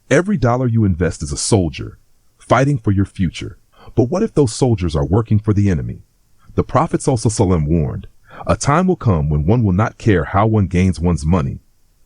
Every dollar you invest is a soldier, fighting for your future. But what if those soldiers are working for the enemy? The Prophet ﷺ warned, a time will come when one will not care how one gains one's money,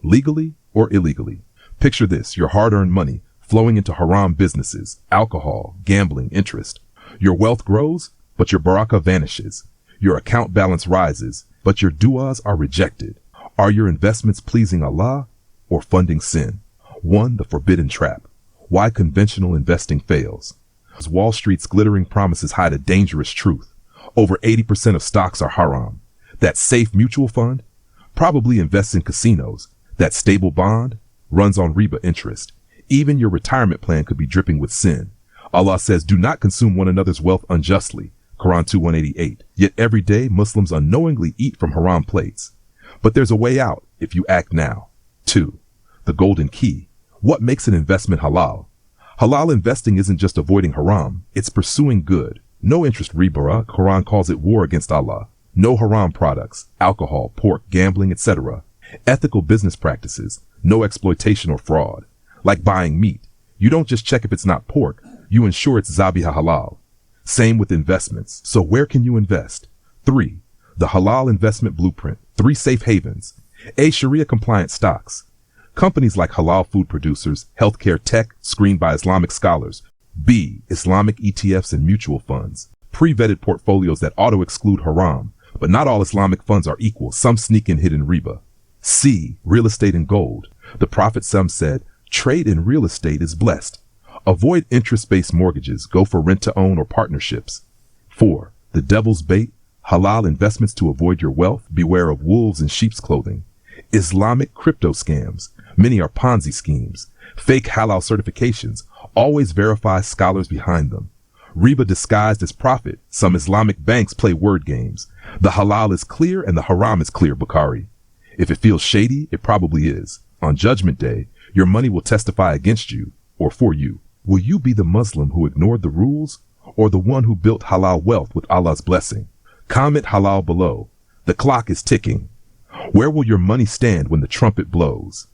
legally or illegally. Picture this, your hard-earned money flowing into haram businesses, alcohol, gambling, interest. Your wealth grows, but your barakah vanishes. Your account balance rises, but your du'as are rejected. Are your investments pleasing Allah or funding sin? 1. The forbidden trap. Why conventional investing fails. Wall Street's glittering promises hide a dangerous truth. Over 80% of stocks are haram. That safe mutual fund probably invests in casinos. That stable bond runs on riba interest. Even your retirement plan could be dripping with sin. Allah says, do not consume one another's wealth unjustly. Quran 2:188. Yet every day Muslims unknowingly eat from haram plates. But there's a way out if you act now. 2. The golden key. What makes an investment halal? Halal investing isn't just avoiding haram, it's pursuing good. No interest riba, Quran calls it war against Allah. No haram products, alcohol, pork, gambling, etc. Ethical business practices, no exploitation or fraud. Like buying meat, you don't just check if it's not pork, you ensure it's zabiha halal. Same with investments. So where can you invest? 3. The halal investment blueprint. 3 safe havens. A. Sharia compliant stocks. Companies like halal food producers, healthcare tech screened by Islamic scholars. B. Islamic ETFs and mutual funds. Pre-vetted portfolios that auto-exclude haram. But not all Islamic funds are equal. Some sneak in hidden riba. C. Real estate and gold. The Prophet said, trade in real estate is blessed. Avoid interest-based mortgages. Go for rent-to-own or partnerships. 4. The devil's bait. Halal investments to avoid your wealth. Beware of wolves in sheep's clothing. Islamic crypto scams. Many are Ponzi schemes. Fake halal certifications. Always verify scholars behind them. Riba disguised as profit. Some Islamic banks play word games. The halal is clear and the haram is clear, Bukhari. If it feels shady, it probably is. On Judgment Day, your money will testify against you or for you. Will you be the Muslim who ignored the rules or the one who built halal wealth with Allah's blessing? Comment halal below. The clock is ticking. Where will your money stand when the trumpet blows?